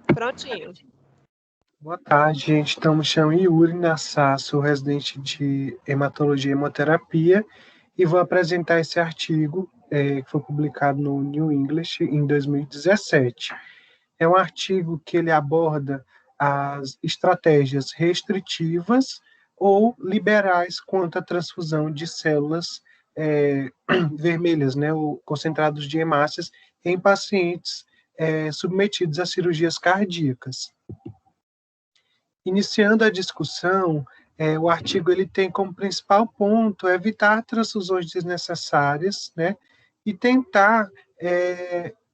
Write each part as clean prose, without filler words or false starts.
Prontinho. Boa tarde, gente. Então, me chamo Yuri Nassar, sou residente de hematologia e hemoterapia e vou apresentar esse artigo que foi publicado no New English em 2017. É um artigo que ele aborda as estratégias restritivas ou liberais quanto à transfusão de células vermelhas, né, ou concentrados de hemácias em pacientes submetidos a cirurgias cardíacas. Iniciando a discussão, o artigo ele tem como principal ponto evitar transfusões desnecessárias, né, e tentar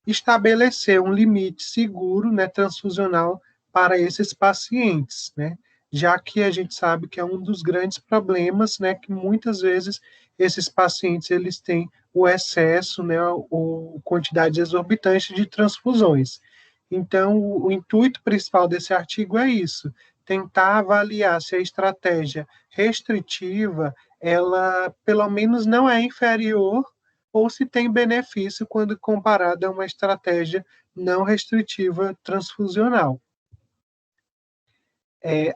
estabelecer um limite seguro, né, transfusional para esses pacientes, né, já que a gente sabe que é um dos grandes problemas, né, que muitas vezes esses pacientes eles têm o excesso, né, ou quantidade exorbitante de transfusões. Então, o intuito principal desse artigo é isso, tentar avaliar se a estratégia restritiva, ela pelo menos não é inferior ou se tem benefício quando comparada a uma estratégia não restritiva transfusional.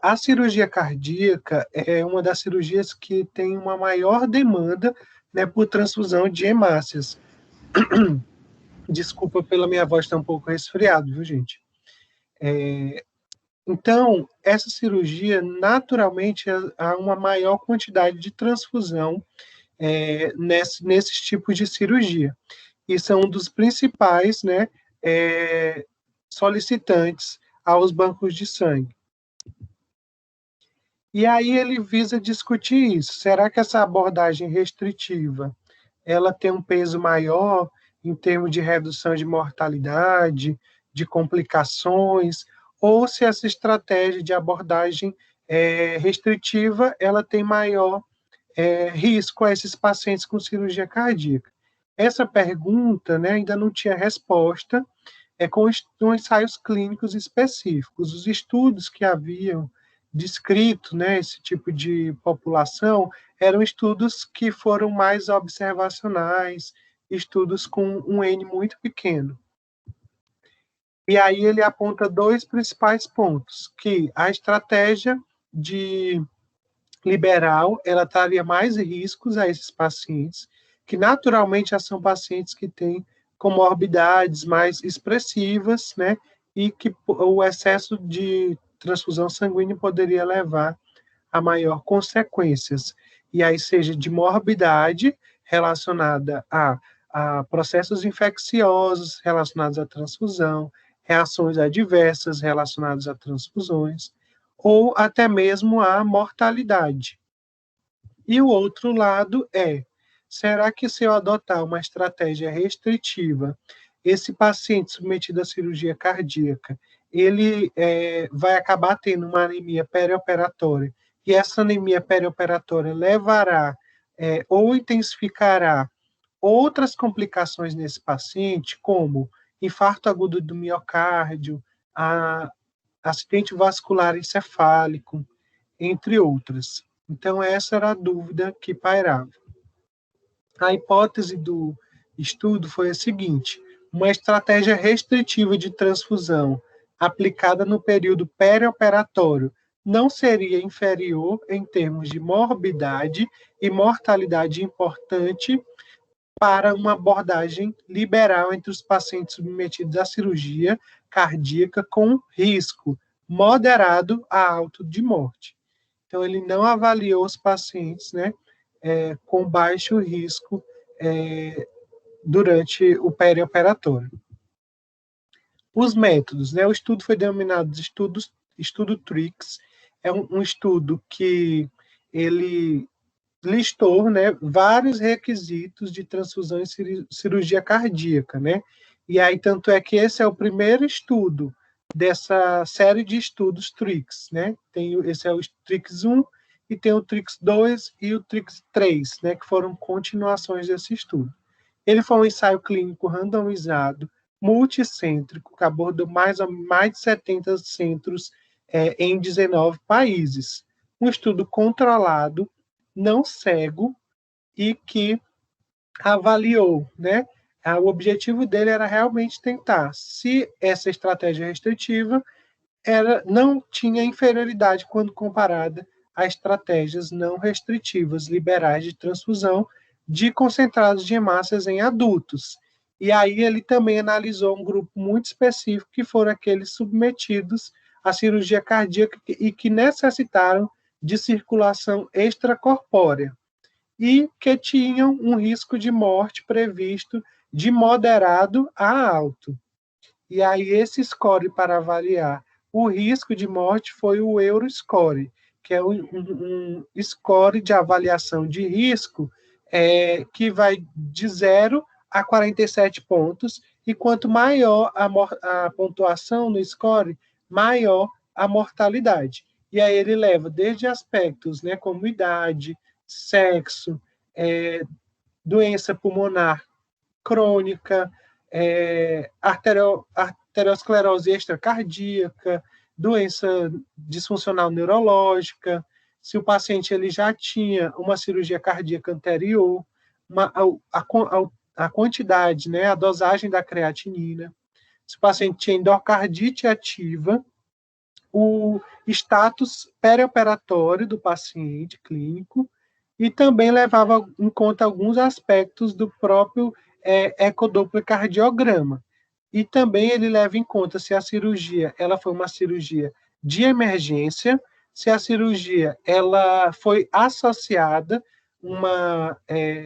A cirurgia cardíaca é uma das cirurgias que tem uma maior demanda, né, por transfusão de hemácias. Desculpa pela minha voz estar um pouco resfriado, viu, gente? Então, essa cirurgia, naturalmente, há uma maior quantidade de transfusão nesses tipos de cirurgia. Isso é um dos principais, né, solicitantes aos bancos de sangue. E aí ele visa discutir isso. Será que essa abordagem restritiva ela tem um peso maior em termos de redução de mortalidade, de complicações, ou se essa estratégia de abordagem restritiva ela tem maior risco a esses pacientes com cirurgia cardíaca? Essa pergunta, né, ainda não tinha resposta com ensaios clínicos específicos. Os estudos que haviam descrito, né, esse tipo de população eram estudos que foram mais observacionais, estudos com um N muito pequeno. E aí ele aponta dois principais pontos, que a estratégia de liberal, ela traria mais riscos a esses pacientes, que naturalmente já são pacientes que têm comorbidades mais expressivas, né, e que o excesso de transfusão sanguínea poderia levar a maior consequências, e aí seja de morbidade relacionada a processos infecciosos relacionados à transfusão, reações adversas relacionadas a transfusões, ou até mesmo a mortalidade. E o outro lado será que se eu adotar uma estratégia restritiva, esse paciente submetido à cirurgia cardíaca, ele vai acabar tendo uma anemia perioperatória, e essa anemia perioperatória levará ou intensificará outras complicações nesse paciente, como infarto agudo do miocárdio, acidente vascular encefálico, entre outras. Então, essa era a dúvida que pairava. A hipótese do estudo foi a seguinte: uma estratégia restritiva de transfusão aplicada no período perioperatório não seria inferior em termos de morbidade e mortalidade importante para uma abordagem liberal entre os pacientes submetidos à cirurgia cardíaca com risco moderado a alto de morte. Então, ele não avaliou os pacientes, né, com baixo risco durante o perioperatório. Os métodos, né, o estudo foi denominado de estudo TRICS, é um estudo que ele listou, né, vários requisitos de transfusão em cirurgia cardíaca, né? E aí tanto é que esse é o primeiro estudo dessa série de estudos TRICS, né? Esse é o TRICS 1 e tem o TRICS 2 e o TRICS 3, né, que foram continuações desse estudo. Ele foi um ensaio clínico randomizado, multicêntrico, que abordou mais de 70 centros em 19 países. Um estudo controlado, não cego, e que avaliou, né, O objetivo dele era realmente tentar, se essa estratégia restritiva não tinha inferioridade quando comparada a estratégias não restritivas liberais de transfusão de concentrados de hemácias em adultos. E aí ele também analisou um grupo muito específico, que foram aqueles submetidos à cirurgia cardíaca e que necessitaram de circulação extracorpórea e que tinham um risco de morte previsto de moderado a alto. E aí esse score para avaliar o risco de morte foi o Euroscore, que é um score de avaliação de risco que vai de 0 a 47 pontos, e quanto maior a pontuação no score, maior a mortalidade. E aí ele leva desde aspectos, né, como idade, sexo, doença pulmonar crônica, arteriosclerose extracardíaca, doença disfuncional neurológica, se o paciente ele já tinha uma cirurgia cardíaca anterior, a quantidade, né, a dosagem da creatinina, se o paciente tinha endocardite ativa, o status perioperatório do paciente clínico, e também levava em conta alguns aspectos do próprio ecodopplercardiograma. E também ele leva em conta se a cirurgia ela foi uma cirurgia de emergência, se a cirurgia ela foi associada uma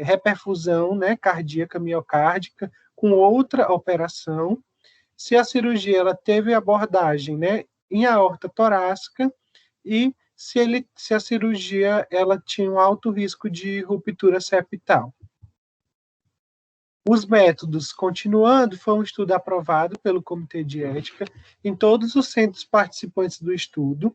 reperfusão, né, cardíaca miocárdica com outra operação, se a cirurgia ela teve abordagem, né, em aorta torácica, e se a cirurgia ela tinha um alto risco de ruptura septal. Os métodos, continuando, foi um estudo aprovado pelo Comitê de Ética em todos os centros participantes do estudo.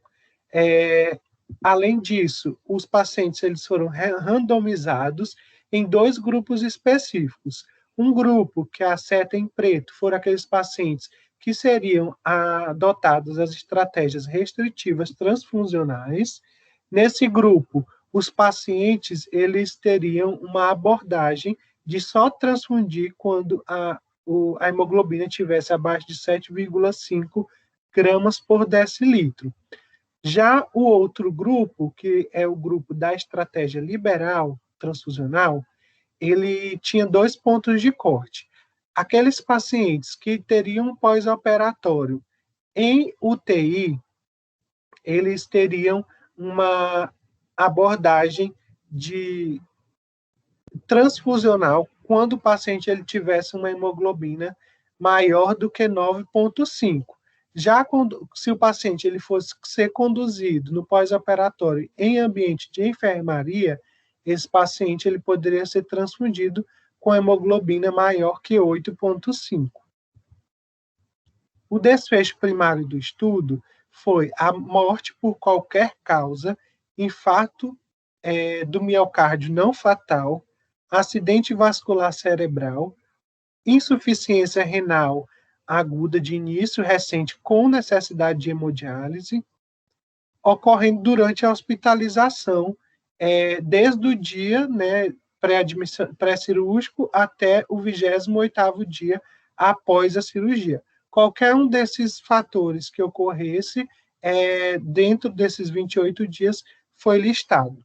Além disso, os pacientes eles foram randomizados em 2 grupos específicos. Um grupo, que é a seta em preto, foram aqueles pacientes que seriam adotadas as estratégias restritivas transfuncionais. Nesse grupo, os pacientes eles teriam uma abordagem de só transfundir quando a hemoglobina tivesse abaixo de 7,5 gramas por decilitro. Já o outro grupo, que é o grupo da estratégia liberal transfusional, ele tinha 2 pontos de corte. Aqueles pacientes que teriam pós-operatório em UTI, eles teriam uma abordagem de transfusional quando o paciente ele tivesse uma hemoglobina maior do que 9,5. Já se o paciente ele fosse ser conduzido no pós-operatório em ambiente de enfermaria, esse paciente ele poderia ser transfundido com hemoglobina maior que 8,5. O desfecho primário do estudo foi a morte por qualquer causa, infarto do miocárdio não fatal, acidente vascular cerebral, insuficiência renal aguda de início recente com necessidade de hemodiálise, ocorrendo durante a hospitalização, desde o dia, né, pré-cirúrgico até o 28º dia após a cirurgia. Qualquer um desses fatores que ocorresse dentro desses 28 dias foi listado.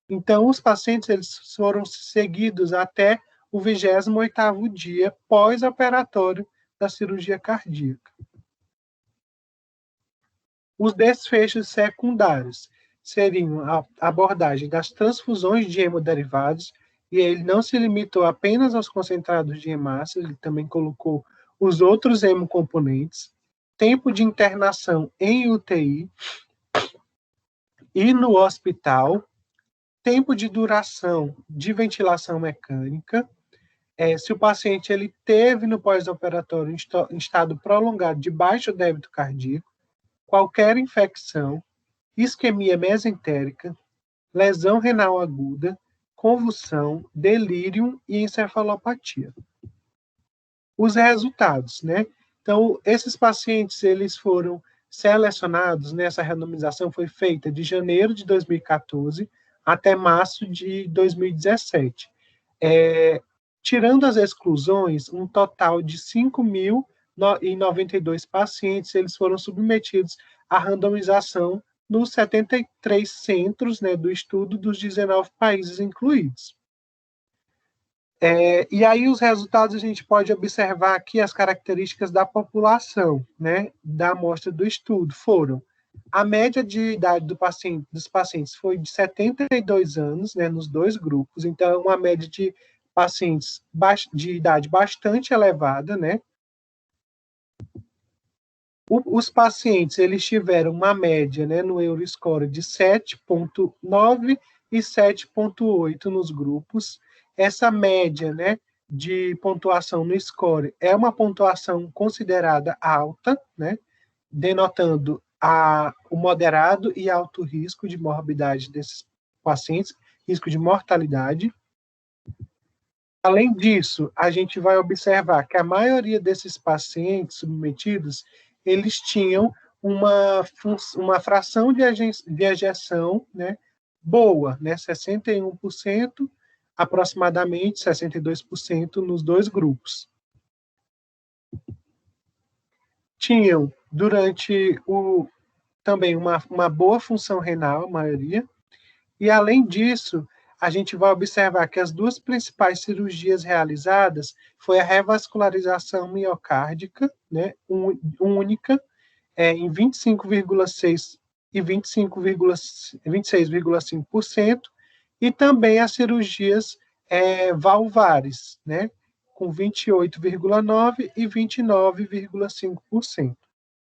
Então, os pacientes eles foram seguidos até o 28º dia pós-operatório da cirurgia cardíaca. Os desfechos secundários seriam a abordagem das transfusões de hemoderivados, e ele não se limitou apenas aos concentrados de hemácias, ele também colocou os outros hemocomponentes, tempo de internação em UTI e no hospital, tempo de duração de ventilação mecânica, se o paciente ele teve no pós-operatório em estado prolongado de baixo débito cardíaco, qualquer infecção, isquemia mesentérica, lesão renal aguda, convulsão, delírio e encefalopatia. Os resultados, né? Então, esses pacientes, eles foram selecionados, né? Essa randomização foi feita de janeiro de 2014 até março de 2017. Tirando as exclusões, um total de 5.092 pacientes eles foram submetidos à randomização nos 73 centros, né, do estudo dos 19 países incluídos. E aí os resultados a gente pode observar aqui as características da população, né, da amostra do estudo foram a média de idade dos pacientes foi de 72 anos, né, nos dois grupos, então uma média de pacientes de idade bastante elevada, né. Os pacientes eles tiveram uma média, né, no Euroscore de 7,9 e 7,8 nos grupos. Essa média, né, de pontuação no score é uma pontuação considerada alta, né, denotando o moderado e alto risco de morbidade desses pacientes, risco de mortalidade. Além disso, a gente vai observar que a maioria desses pacientes submetidos, eles tinham uma fração de ejeção, né, boa, né, 61%, aproximadamente 62% nos dois grupos. Tinham, também uma boa função renal, a maioria, e além disso, a gente vai observar que as duas principais cirurgias realizadas foi a revascularização miocárdica, né, única, em 25,6% e 26,5%, e também as cirurgias valvares, né, com 28,9% e 29,5%,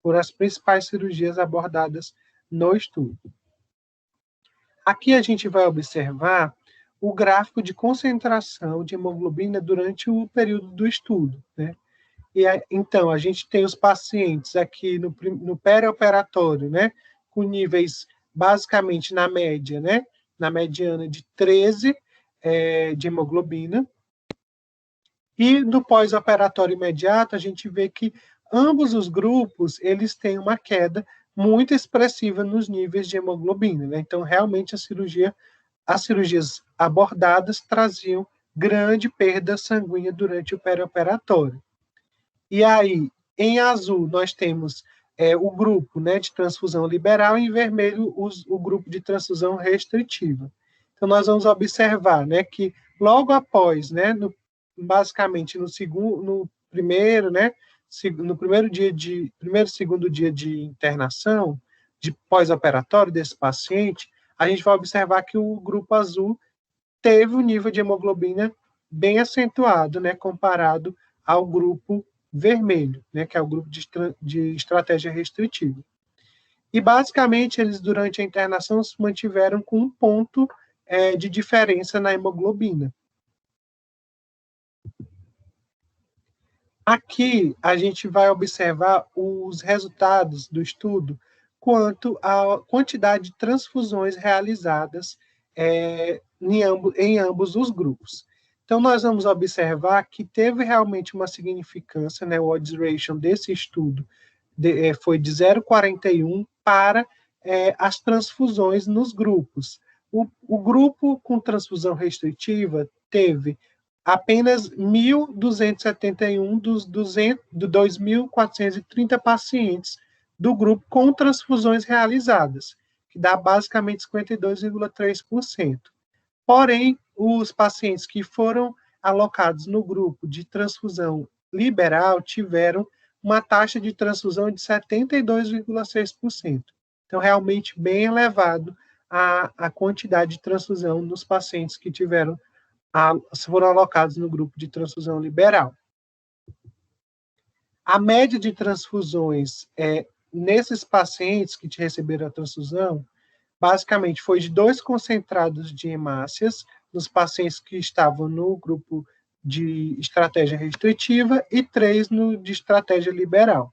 por as principais cirurgias abordadas no estudo. Aqui a gente vai observar o gráfico de concentração de hemoglobina durante o período do estudo, né? Então, a gente tem os pacientes aqui no perioperatório, né, com níveis basicamente na média, né, na mediana de 13 de hemoglobina. E no pós-operatório imediato, a gente vê que ambos os grupos eles têm uma queda muito expressiva nos níveis de hemoglobina, né? Então, realmente, as cirurgias abordadas traziam grande perda sanguínea durante o perioperatório. E aí, em azul, nós temos o grupo, né, de transfusão liberal, e em vermelho, o grupo de transfusão restritiva. Então, nós vamos observar, né, que logo após, né, basicamente no primeiro, né, no primeiro segundo dia de internação, de pós-operatório desse paciente, a gente vai observar que o grupo azul teve um nível de hemoglobina bem acentuado, né, comparado ao grupo vermelho, né, que é o grupo de estratégia restritiva. E, basicamente, eles, durante a internação, se mantiveram com 1 ponto de diferença na hemoglobina. Aqui, a gente vai observar os resultados do estudo quanto à quantidade de transfusões realizadas em ambos os grupos. Então, nós vamos observar que teve realmente uma significância, né, o odds ratio desse estudo foi de 0,41 para as transfusões nos grupos. O grupo com transfusão restritiva teve apenas 1.271 dos 2.430 pacientes do grupo com transfusões realizadas, que dá basicamente 52,3%. Porém, os pacientes que foram alocados no grupo de transfusão liberal tiveram uma taxa de transfusão de 72,6%. Então, realmente bem elevado a quantidade de transfusão nos pacientes que foram alocados no grupo de transfusão liberal. A média de transfusões nesses pacientes que receberam a transfusão, basicamente foi de 2 concentrados de hemácias nos pacientes que estavam no grupo de estratégia restritiva e 3 no de estratégia liberal.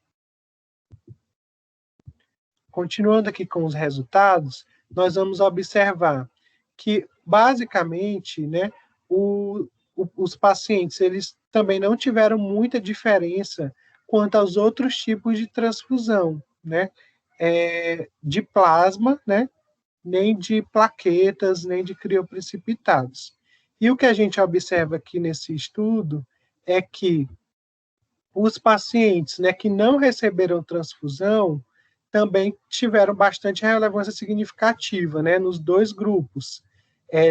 Continuando aqui com os resultados, nós vamos observar que, basicamente, né, os pacientes eles também não tiveram muita diferença quanto aos outros tipos de transfusão, né, de plasma, né, nem de plaquetas, nem de crioprecipitados. E o que a gente observa aqui nesse estudo é que os pacientes, né, que não receberam transfusão também tiveram bastante relevância significativa, né, nos dois grupos.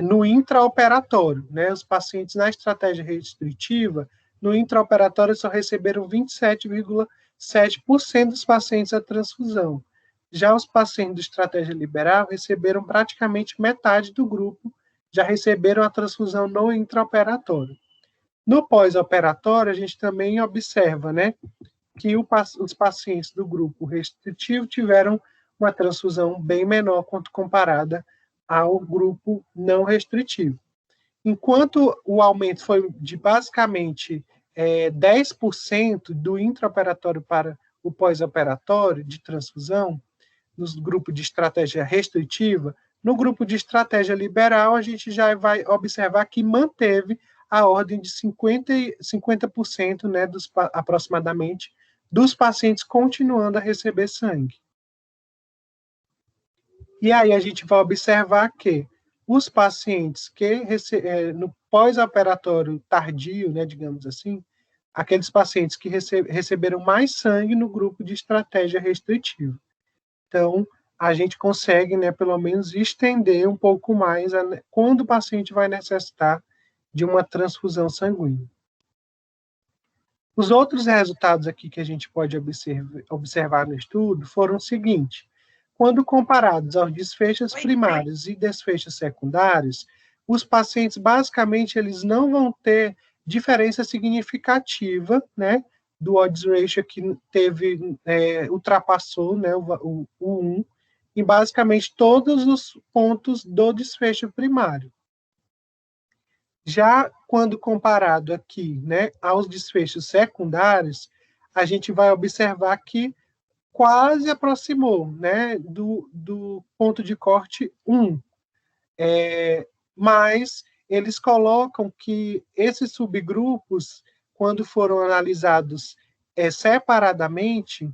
No intraoperatório, né, os pacientes na estratégia restritiva, no intraoperatório só receberam 27,7% dos pacientes a transfusão. Já os pacientes de estratégia liberal receberam praticamente metade do grupo, já receberam a transfusão no intraoperatório. No pós-operatório, a gente também observa, né, que os pacientes do grupo restritivo tiveram uma transfusão bem menor quanto comparada ao grupo não restritivo. Enquanto o aumento foi de basicamente 10% do intraoperatório para o pós-operatório de transfusão, nos grupos de estratégia restritiva, no grupo de estratégia liberal, a gente já vai observar que manteve a ordem de 50%, né, aproximadamente, dos pacientes continuando a receber sangue. E aí a gente vai observar que os pacientes que no pós-operatório tardio, né, digamos assim, aqueles pacientes que receberam mais sangue no grupo de estratégia restritiva. Então, a gente consegue, né, pelo menos, estender um pouco mais quando o paciente vai necessitar de uma transfusão sanguínea. Os outros resultados aqui que a gente pode observar no estudo foram os seguintes: quando comparados aos desfechos primários e desfechos secundários, os pacientes, basicamente, eles não vão ter diferença significativa, né, do odds ratio que ultrapassou, né, o 1, em basicamente todos os pontos do desfecho primário. Já quando comparado aqui, né, aos desfechos secundários, a gente vai observar que quase aproximou, né, do ponto de corte 1. Mas eles colocam que esses subgrupos, quando foram analisados separadamente,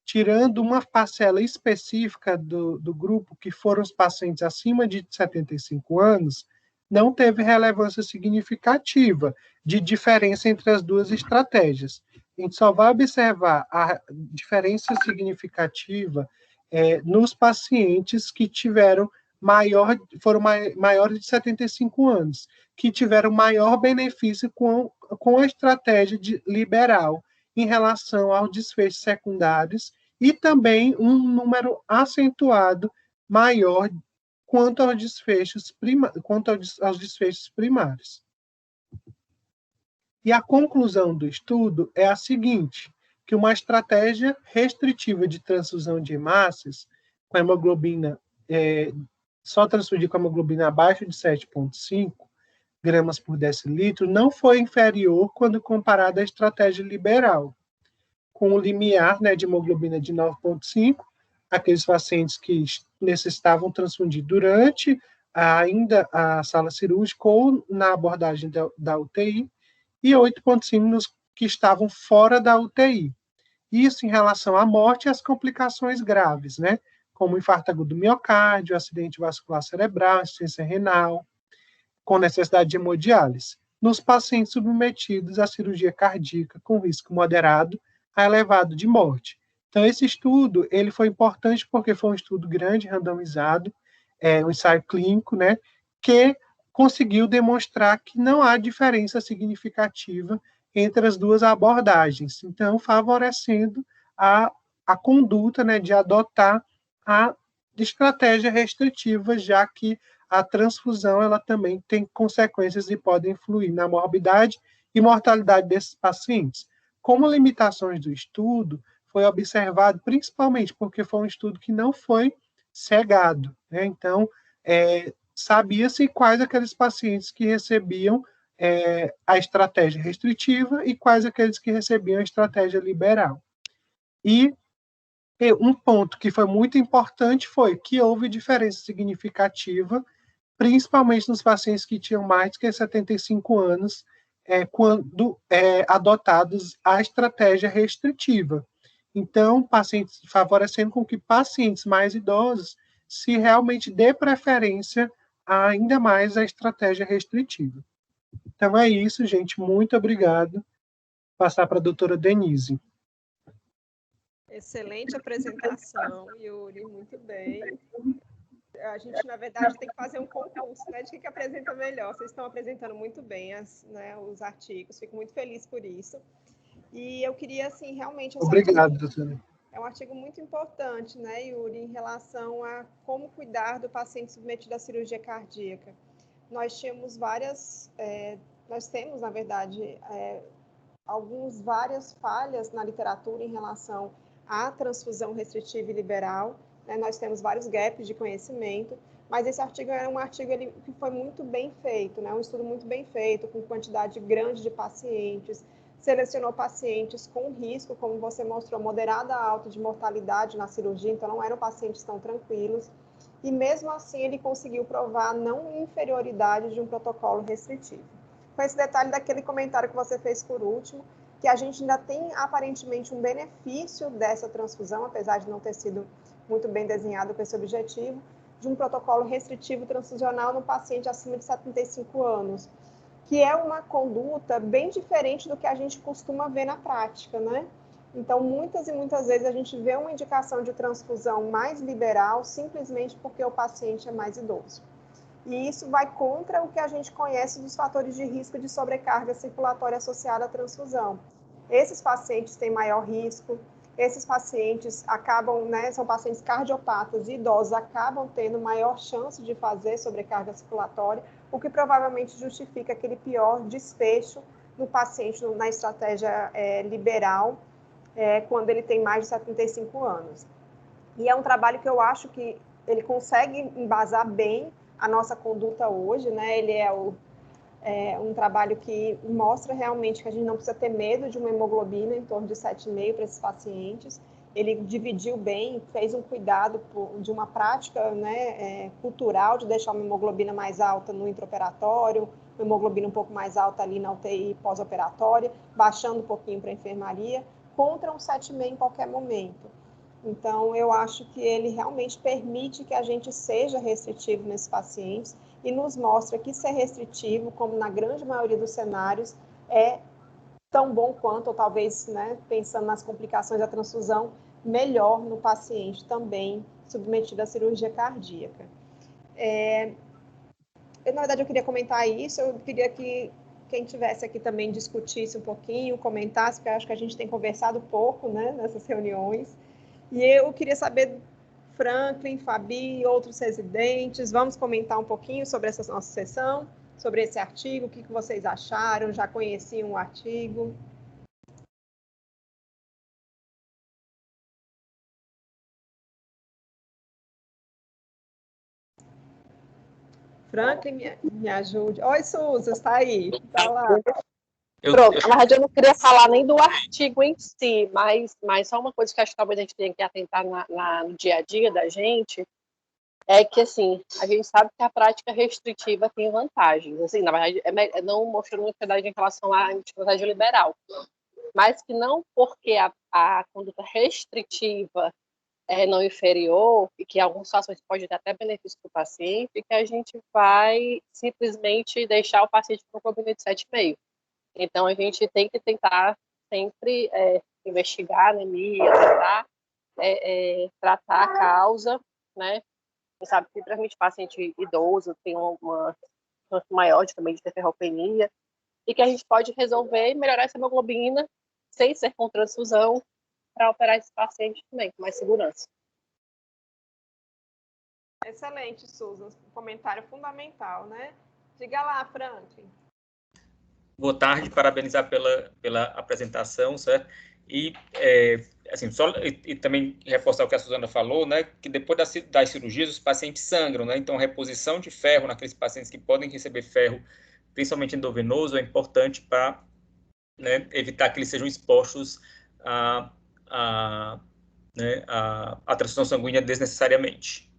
tirando uma parcela específica do grupo, que foram os pacientes acima de 75 anos, não teve relevância significativa de diferença entre as duas estratégias. A gente só vai observar a diferença significativa nos pacientes que foram maiores de 75 anos, que tiveram maior benefício com a estratégia liberal em relação aos desfechos secundários e também um número acentuado maior quanto aos desfechos primários. E a conclusão do estudo é a seguinte, que uma estratégia restritiva de transfusão de hemácias, com hemoglobina, só transfundir com hemoglobina abaixo de 7,5 gramas por decilitro, não foi inferior quando comparada à estratégia liberal, com o limiar, né, de hemoglobina de 9,5, aqueles pacientes que necessitavam transfundir durante ainda a sala cirúrgica ou na abordagem da UTI, e 8,5 nos que estavam fora da UTI. Isso em relação à morte e às complicações graves, né, como infarto agudo do miocárdio, acidente vascular cerebral, insuficiência renal, com necessidade de hemodiálise, nos pacientes submetidos à cirurgia cardíaca com risco moderado a elevado de morte. Então, esse estudo ele foi importante porque foi um estudo grande, randomizado, um ensaio clínico, né, que conseguiu demonstrar que não há diferença significativa entre as duas abordagens, então, favorecendo a conduta, né, de adotar a estratégia restritiva, já que a transfusão ela também tem consequências e pode influir na morbidade e mortalidade desses pacientes. Como limitações do estudo, foi observado principalmente porque foi um estudo que não foi cegado, né? Então, sabia-se quais aqueles pacientes que recebiam a estratégia restritiva e quais aqueles que recebiam a estratégia liberal. E um ponto que foi muito importante foi que houve diferença significativa, principalmente nos pacientes que tinham mais de 75 anos, quando adotados a estratégia restritiva. Então, pacientes, favorecendo com que pacientes mais idosos se realmente dê preferência ainda mais à estratégia restritiva. Então é isso, gente. Muito obrigado. Passar para a doutora Denise. Excelente apresentação, Yuri, muito bem. A gente, na verdade, tem que fazer um concurso, né, de quem que apresenta melhor. Vocês estão apresentando muito bem os artigos, fico muito feliz por isso. E eu queria, assim, realmente... Obrigado, doutora. É um artigo muito importante, né, Yuri, em relação a como cuidar do paciente submetido à cirurgia cardíaca. Nós temos nós temos, na verdade, várias falhas na literatura em relação à transfusão restritiva e liberal, né? Nós temos vários gaps de conhecimento, mas esse artigo é um artigo que foi muito bem feito, né? Um estudo muito bem feito, com quantidade grande de pacientes, selecionou pacientes com risco, como você mostrou, moderada a alta de mortalidade na cirurgia, então não eram pacientes tão tranquilos, e mesmo assim ele conseguiu provar a não inferioridade de um protocolo restritivo. Com esse detalhe daquele comentário que você fez por último, que a gente ainda tem aparentemente um benefício dessa transfusão, apesar de não ter sido muito bem desenhado com esse objetivo, de um protocolo restritivo transfusional no paciente acima de 75 anos, que é uma conduta bem diferente do que a gente costuma ver na prática, né? Então, muitas e muitas vezes a gente vê uma indicação de transfusão mais liberal simplesmente porque o paciente é mais idoso. E isso vai contra o que a gente conhece dos fatores de risco de sobrecarga circulatória associada à transfusão. Esses pacientes têm maior risco, esses pacientes acabam, né, são pacientes cardiopatas e idosos, acabam tendo maior chance de fazer sobrecarga circulatória, o que provavelmente justifica aquele pior desfecho no paciente na estratégia liberal, quando ele tem mais de 75 anos. E é um trabalho que eu acho que ele consegue embasar bem a nossa conduta hoje, né? Ele é um trabalho que mostra realmente que a gente não precisa ter medo de uma hemoglobina em torno de 7,5 para esses pacientes. Ele dividiu bem, fez um cuidado de uma prática, né, cultural de deixar uma hemoglobina mais alta no intraoperatório, uma hemoglobina um pouco mais alta ali na UTI pós-operatória, baixando um pouquinho para a enfermaria, contra um 7,5 em qualquer momento. Então, eu acho que ele realmente permite que a gente seja restritivo nesses pacientes e nos mostra que ser restritivo, como na grande maioria dos cenários, é tão bom quanto, ou talvez, né, pensando nas complicações da transfusão, melhor no paciente também submetido à cirurgia cardíaca. Na verdade, eu queria comentar isso, eu queria que quem tivesse aqui também discutisse um pouquinho, comentasse, porque eu acho que a gente tem conversado pouco, né, nessas reuniões. E eu queria saber, Franklin, Fabi e outros residentes, vamos comentar um pouquinho sobre essa nossa sessão, sobre esse artigo, o que vocês acharam, já conheciam o artigo? Franklin, me ajude. Oi, Suza, está aí, está lá. Pronto, na verdade eu não queria falar nem do artigo em si, mas só uma coisa que acho que talvez a gente tenha que atentar no dia a dia da gente, é que, assim, a gente sabe que a prática restritiva tem vantagens, assim, na verdade, não mostrando utilidade em relação à estratégia liberal, mas que não porque a conduta restritiva é não inferior, e que em algumas situações pode ter até benefício para o paciente, que a gente vai simplesmente deixar o paciente com hemoglobina de 7,5. Então, a gente tem que tentar sempre investigar anemia, tentar tratar a causa, né? Você sabe que, principalmente, paciente idoso tem uma chance maior também de ter ferropenia, e que a gente pode resolver e melhorar essa hemoglobina sem ser com transfusão para operar esse paciente também, com mais segurança. Excelente, Susan. Um comentário fundamental, né? Diga lá, Franklin. Boa tarde, parabenizar pela apresentação, certo? E, assim, e também reforçar o que a Suzana falou, né, que depois das cirurgias os pacientes sangram, né, então reposição de ferro naqueles pacientes que podem receber ferro, principalmente endovenoso, é importante para, né, evitar que eles sejam expostos né, a transfusão sanguínea desnecessariamente.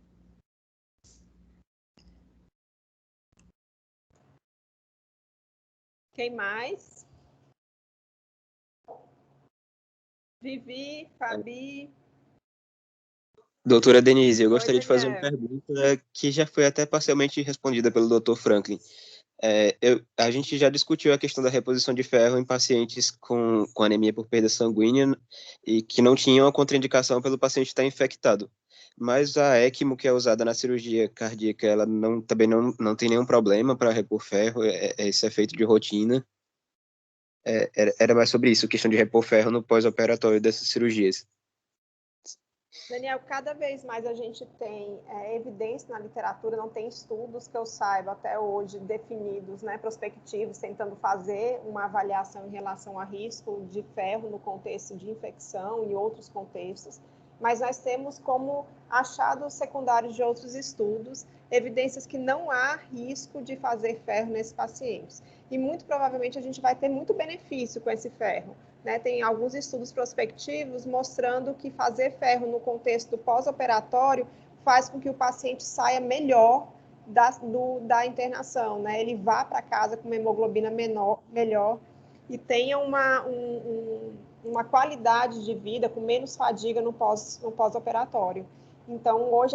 Quem mais? Vivi, Fabi. Doutora Denise, eu Oi, gostaria de fazer uma Daniel. pergunta que já foi até parcialmente respondida pelo Dr. Franklin. A gente já discutiu a questão da reposição de ferro em pacientes com anemia por perda sanguínea e que não tinham a contraindicação pelo paciente estar infectado. Mas a ECMO que é usada na cirurgia cardíaca, ela também não tem nenhum problema para repor ferro, esse é feito de rotina. Era mais sobre isso, questão de repor ferro no pós-operatório dessas cirurgias. Daniel, cada vez mais a gente tem evidência na literatura, não tem estudos que eu saiba até hoje definidos, né, prospectivos, tentando fazer uma avaliação em relação a risco de ferro no contexto de infecção e outros contextos, mas nós temos como achados secundários de outros estudos, evidências que não há risco de fazer ferro nesses pacientes. E muito provavelmente a gente vai ter muito benefício com esse ferro. Né, tem alguns estudos prospectivos mostrando que fazer ferro no contexto pós-operatório faz com que o paciente saia melhor da internação, né? Ele vá para casa com uma hemoglobina melhor e tenha uma qualidade de vida com menos fadiga no pós-operatório. Então, hoje,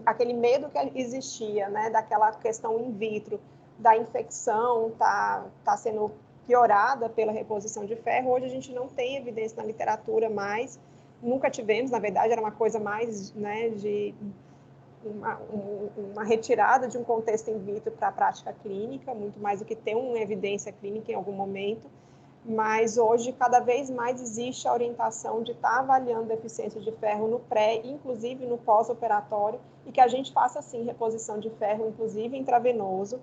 aquele medo que existia, né, daquela questão in vitro, da infecção, tá sendo piorada pela reposição de ferro. Hoje a gente não tem evidência na literatura mais, nunca tivemos, na verdade, era uma coisa mais, né, de uma retirada de um contexto in vitro para a prática clínica, muito mais do que ter uma evidência clínica em algum momento, mas hoje cada vez mais existe a orientação de estar avaliando deficiência de ferro no pré, inclusive no pós-operatório, e que a gente faça, sim, reposição de ferro, inclusive intravenoso,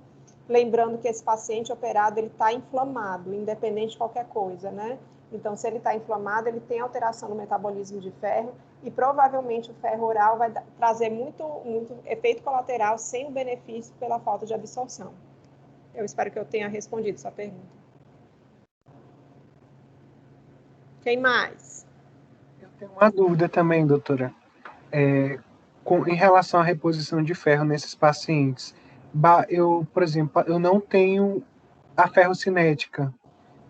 lembrando que esse paciente operado, ele está inflamado, independente de qualquer coisa, né? Então, se ele está inflamado, ele tem alteração no metabolismo de ferro e provavelmente o ferro oral vai trazer muito efeito colateral sem o benefício pela falta de absorção. Eu espero que eu tenha respondido sua pergunta. Quem mais? Eu tenho uma dúvida também, doutora. Em relação à reposição de ferro nesses pacientes, por exemplo, eu não tenho a ferrocinética,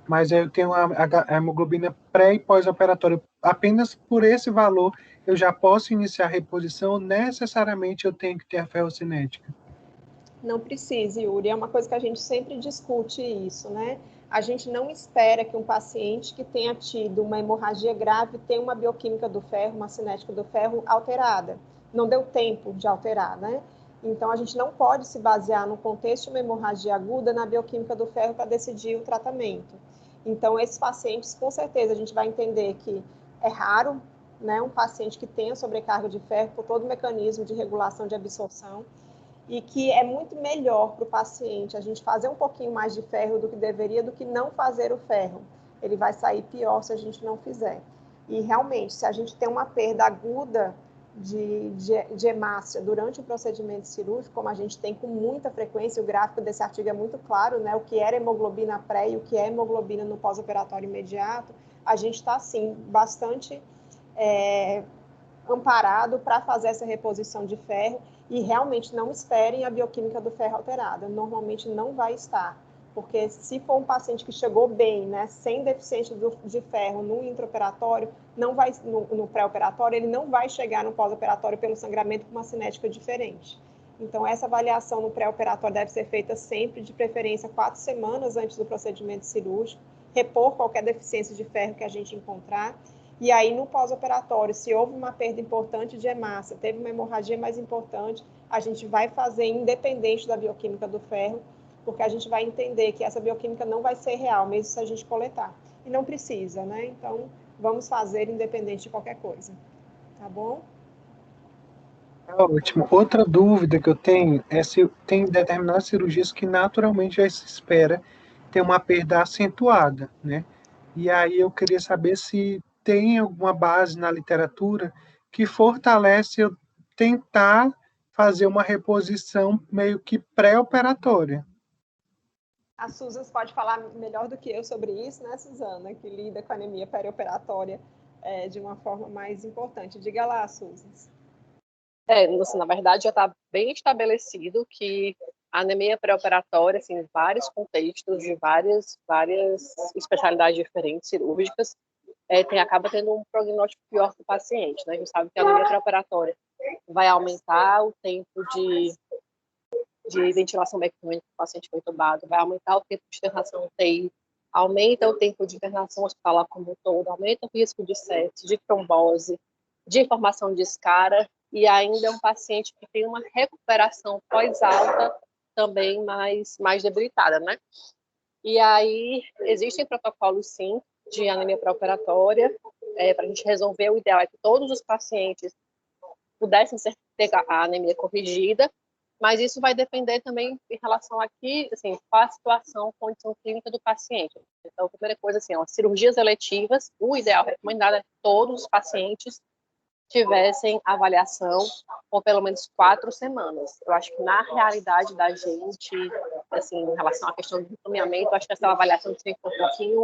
mas eu tenho a hemoglobina pré e pós-operatória. Apenas por esse valor eu já posso iniciar a reposição ou necessariamente eu tenho que ter a ferrocinética? Não precisa, Yuri. É uma coisa que a gente sempre discute isso, né? A gente não espera que um paciente que tenha tido uma hemorragia grave tenha uma bioquímica do ferro, uma cinética do ferro alterada. Não deu tempo de alterar, né? Então, a gente não pode se basear no contexto de uma hemorragia aguda na bioquímica do ferro para decidir o tratamento. Então, esses pacientes, com certeza, a gente vai entender que é raro, né, um paciente que tenha sobrecarga de ferro por todo o mecanismo de regulação de absorção, e que é muito melhor para o paciente a gente fazer um pouquinho mais de ferro do que deveria, do que não fazer o ferro. Ele vai sair pior se a gente não fizer. E realmente, se a gente tem uma perda aguda de hemácia durante o procedimento cirúrgico, como a gente tem com muita frequência, o gráfico desse artigo é muito claro, né? O que era hemoglobina pré e o que é hemoglobina no pós-operatório imediato, a gente está, sim, bastante amparado para fazer essa reposição de ferro e realmente não esperem a bioquímica do ferro alterada. Normalmente não vai estar, porque se for um paciente que chegou bem, né, sem deficiência de ferro no intraoperatório, não vai, no pré-operatório, ele não vai chegar no pós-operatório pelo sangramento com uma cinética diferente. Então, essa avaliação no pré-operatório deve ser feita sempre, de preferência 4 semanas antes do procedimento cirúrgico, repor qualquer deficiência de ferro que a gente encontrar. E aí, no pós-operatório, se houve uma perda importante de hemácia, teve uma hemorragia mais importante, a gente vai fazer independente da bioquímica do ferro, porque a gente vai entender que essa bioquímica não vai ser real, mesmo se a gente coletar. E não precisa, né? Então, vamos fazer independente de qualquer coisa. Tá bom? Ótimo. Outra dúvida que eu tenho é se tem determinadas cirurgias que naturalmente já se espera ter uma perda acentuada, né? E aí eu queria saber se tem alguma base na literatura que fortalece eu tentar fazer uma reposição meio que pré-operatória. A Susan pode falar melhor do que eu sobre isso, né, Suzana, que lida com anemia perioperatória de uma forma mais importante. Diga lá, Susan. Na verdade, já está bem estabelecido que a anemia pré-operatória, assim, em vários contextos, de várias especialidades diferentes, cirúrgicas, acaba tendo um prognóstico pior para o paciente, né? A gente sabe que a anemia pré-operatória vai aumentar o tempo de ventilação mecânica que o paciente foi entubado, vai aumentar o tempo de internação UTI, aumenta o tempo de internação hospitalar como um todo, aumenta o risco de sepse, de trombose, de formação de escara, e ainda é um paciente que tem uma recuperação pós-alta também mais debilitada, né? E aí, existem protocolos, sim, de anemia pré-operatória, para a gente resolver. O ideal é que todos os pacientes pudessem ter a anemia corrigida, mas isso vai depender também em relação aqui, assim, qual a situação, condição clínica do paciente. Então, a primeira coisa, assim, as cirurgias eletivas, o ideal recomendado é que todos os pacientes tivessem avaliação por pelo menos 4 semanas. Eu acho que na realidade da gente, assim, em relação à questão do encaminhamento, acho que essa avaliação tem que ser um pouquinho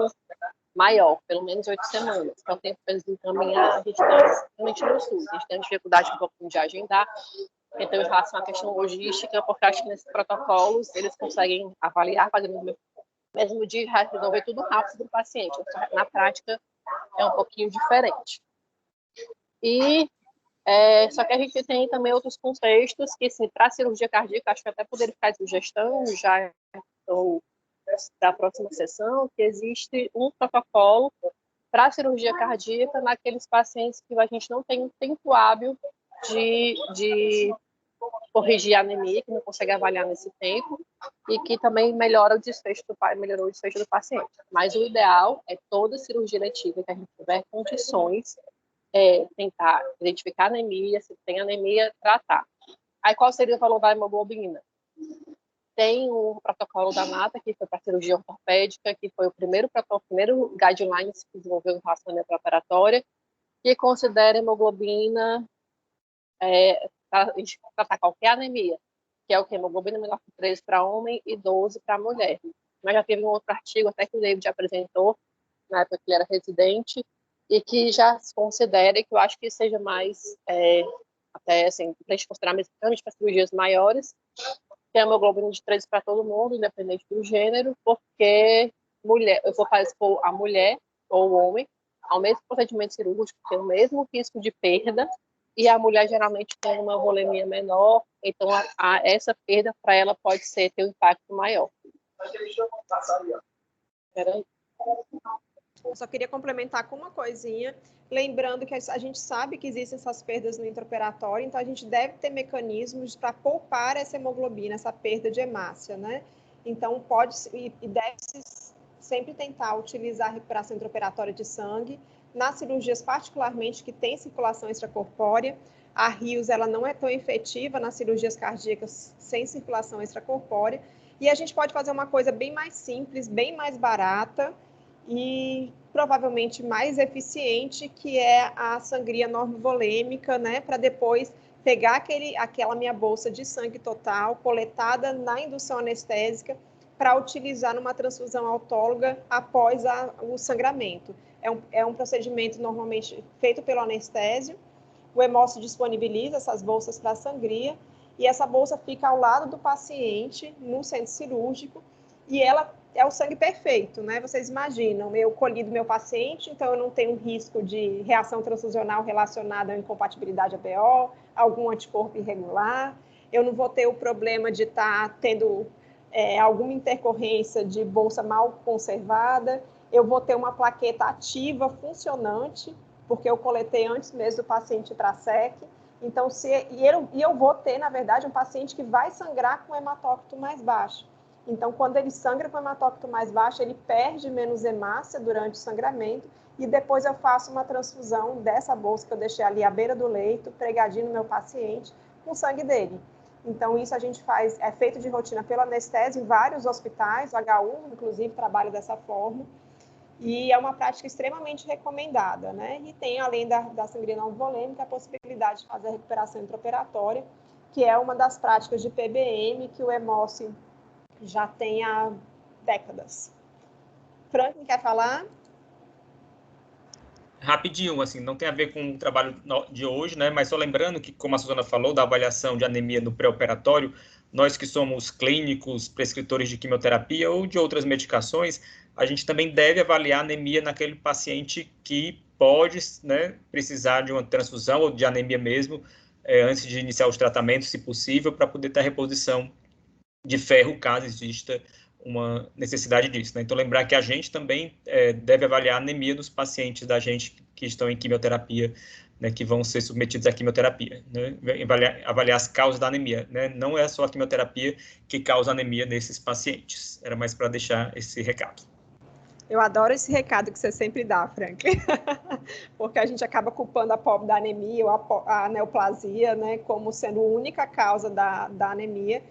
maior, pelo menos 8 semanas. Então, o tempo para eles encaminhar, a gente está realmente no SUS, a gente tem dificuldade um pouquinho de agendar. Então, em relação à questão logística, porque acho que nesses protocolos eles conseguem avaliar, fazer no mesmo dia, resolver tudo rápido do paciente. Na prática, é um pouquinho diferente. E só que a gente tem também outros contextos que, assim, para a cirurgia cardíaca, acho que até poderia ficar de sugestão já ou da próxima sessão, que existe um protocolo para a cirurgia cardíaca naqueles pacientes que a gente não tem um tempo hábil de corrigir a anemia, que não consegue avaliar nesse tempo, e que também melhorou o desfecho do paciente. Mas o ideal é toda cirurgia letiva que a gente tiver condições, tentar identificar a anemia, se tem anemia, tratar. Aí qual seria o valor da hemoglobina? Tem um protocolo da NATA, que foi para cirurgia ortopédica, que foi o primeiro guidelines que desenvolveu em relação à anemia pré-operatória, que considera a hemoglobina para tratar qualquer anemia, que é o que? Hemoglobina menor que 13 para homem e 12 para mulher. Mas já teve um outro artigo, até que o David apresentou, na época que ele era residente, e que já se considera, que eu acho que seja mais, até assim, para a gente considerar mesmo para cirurgias maiores, que é a hemoglobina de 13 para todo mundo, independente do gênero, porque eu vou fazer a mulher ou o homem, ao mesmo procedimento cirúrgico, tem o mesmo risco de perda, e a mulher geralmente tem uma volemia menor, então essa perda para ela pode ter um impacto maior. Peraí. Eu só queria complementar com uma coisinha, lembrando que a gente sabe que existem essas perdas no intraoperatório, então a gente deve ter mecanismos para poupar essa hemoglobina, essa perda de hemácia, né? Então pode e deve-se sempre tentar utilizar a recuperação intraoperatória de sangue nas cirurgias particularmente que tem circulação extracorpórea. A RIOS, ela não é tão efetiva nas cirurgias cardíacas sem circulação extracorpórea, e a gente pode fazer uma coisa bem mais simples, bem mais barata, e provavelmente mais eficiente, que é a sangria normovolêmica, né, para depois pegar aquela minha bolsa de sangue total, coletada na indução anestésica, para utilizar numa transfusão autóloga após o sangramento. É um procedimento normalmente feito pelo anestésio, o hemócio disponibiliza essas bolsas para sangria, e essa bolsa fica ao lado do paciente, no centro cirúrgico, e ela é o sangue perfeito, né? Vocês imaginam, eu colhi do meu paciente, então eu não tenho risco de reação transfusional relacionada à incompatibilidade APO, algum anticorpo irregular, eu não vou ter o problema de estar tendo alguma intercorrência de bolsa mal conservada, eu vou ter uma plaqueta ativa, funcionante, porque eu coletei antes mesmo do paciente ir para a SEC, então, eu vou ter, na verdade, um paciente que vai sangrar com hematócrito mais baixo. Então, quando ele sangra com hematócrito mais baixo, ele perde menos hemácia durante o sangramento, e depois eu faço uma transfusão dessa bolsa que eu deixei ali à beira do leito, pregadinho no meu paciente, com o sangue dele. Então, isso a gente faz, é feito de rotina pelo anestésio em vários hospitais, o HU, inclusive, trabalha dessa forma, e é uma prática extremamente recomendada, né? E tem, além da sangria normovolêmica, a possibilidade de fazer a recuperação intraoperatória, que é uma das práticas de PBM que o hemócio já tem há décadas. Franklin, quer falar? Rapidinho, assim, não tem a ver com o trabalho de hoje, né? Mas só lembrando que, como a Suzana falou, da avaliação de anemia no pré-operatório, nós que somos clínicos, prescritores de quimioterapia ou de outras medicações, a gente também deve avaliar a anemia naquele paciente que pode, né, precisar de uma transfusão ou de anemia mesmo, antes de iniciar os tratamentos, se possível, para poder ter a reposição de ferro, caso exista uma necessidade disso, né? Então, lembrar que a gente também deve avaliar a anemia dos pacientes da gente que estão em quimioterapia, né, que vão ser submetidos à quimioterapia, né? Avaliar as causas da anemia, né? Não é só a quimioterapia que causa anemia nesses pacientes. Era mais para deixar esse recado. Eu adoro esse recado que você sempre dá, Franklin, porque a gente acaba culpando a pobre da anemia ou a neoplasia, né, como sendo a única causa da anemia,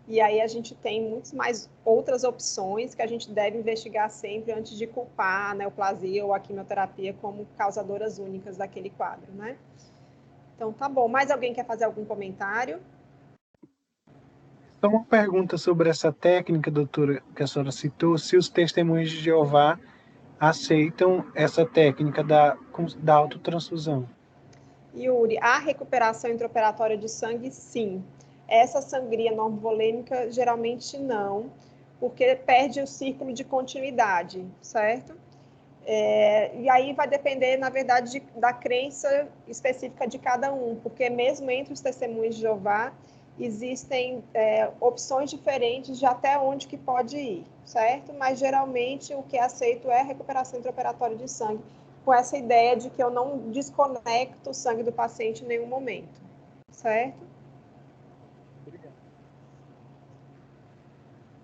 e aí a gente tem muitas mais outras opções que a gente deve investigar sempre antes de culpar a neoplasia ou a quimioterapia como causadoras únicas daquele quadro, né? Então, tá bom. Mais alguém quer fazer algum comentário? Então, uma pergunta sobre essa técnica, doutora, que a senhora citou, se os testemunhos de Jeová aceitam essa técnica da autotransfusão. Yuri, a recuperação intraoperatória de sangue, sim. Essa sangria normovolêmica, geralmente não, porque perde o círculo de continuidade, certo? E aí vai depender, na verdade, da crença específica de cada um, porque mesmo entre os testemunhos de Jeová, existem opções diferentes de até onde que pode ir, certo? Mas, geralmente, o que é aceito é a recuperação intraoperatória de sangue, com essa ideia de que eu não desconecto o sangue do paciente em nenhum momento, certo?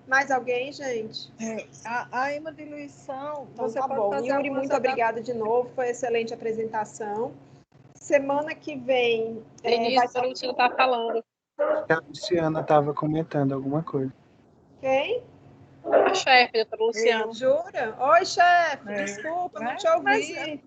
Mais alguém, gente? A hemodiluição, Então, você tá pode bom. fazer Yuri, muito obrigada de novo, foi excelente apresentação. Semana que vem... Denise, a Luciana está falando. A Luciana estava comentando alguma coisa. Quem? A chefe, a doutora Luciana. Jura? Oi, chefe, desculpa, não te ouvi.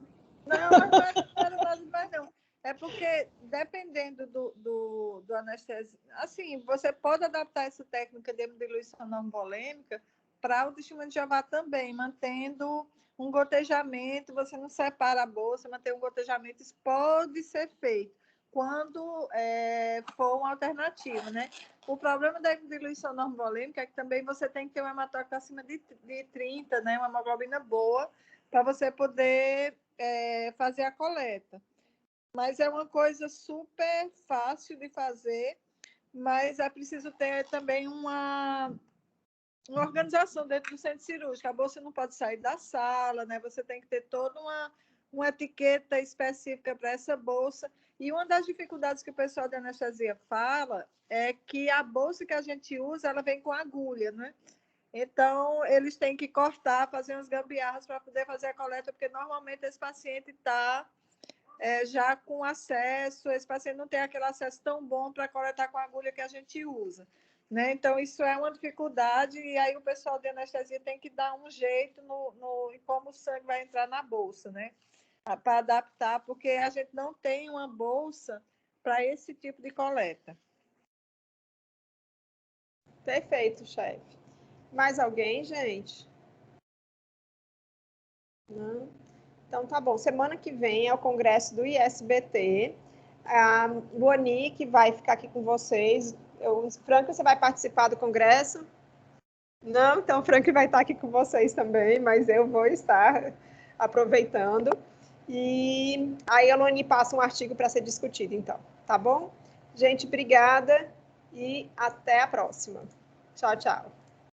Não. É porque, dependendo do anestesia, assim, você pode adaptar essa técnica de hemodiluição não volêmica para o testemunho de Jeová também, mantendo um gotejamento, você não separa a bolsa, mantém um gotejamento, isso pode ser feito quando for uma alternativa, né? O problema da hemodiluição normovolêmica é que também você tem que ter um hematócrito acima de 30, né? Uma hemoglobina boa, para você poder fazer a coleta. Mas é uma coisa super fácil de fazer, mas é preciso ter também uma organização dentro do centro cirúrgico. A bolsa não pode sair da sala, né? Você tem que ter toda uma etiqueta específica para essa bolsa. E uma das dificuldades que o pessoal de anestesia fala é que a bolsa que a gente usa, ela vem com agulha, né? Então, eles têm que cortar, fazer umas gambiarras para poder fazer a coleta, porque normalmente esse paciente está já com acesso, esse paciente não tem aquele acesso tão bom para coletar com a agulha que a gente usa, né? Então, isso é uma dificuldade, e aí o pessoal de anestesia tem que dar um jeito em como o sangue vai entrar na bolsa, né? Para adaptar, porque a gente não tem uma bolsa para esse tipo de coleta. Perfeito, chefe. Mais alguém, gente? Não? Então, tá bom. Semana que vem é o congresso do ISBT. A Luani, que vai ficar aqui com vocês. Franca, você vai participar do congresso? Não? Então, o Frank vai estar aqui com vocês também, mas eu vou estar aproveitando. E aí a Luani passa um artigo para ser discutido, então. Tá bom? Gente, obrigada e até a próxima. Tchau, tchau.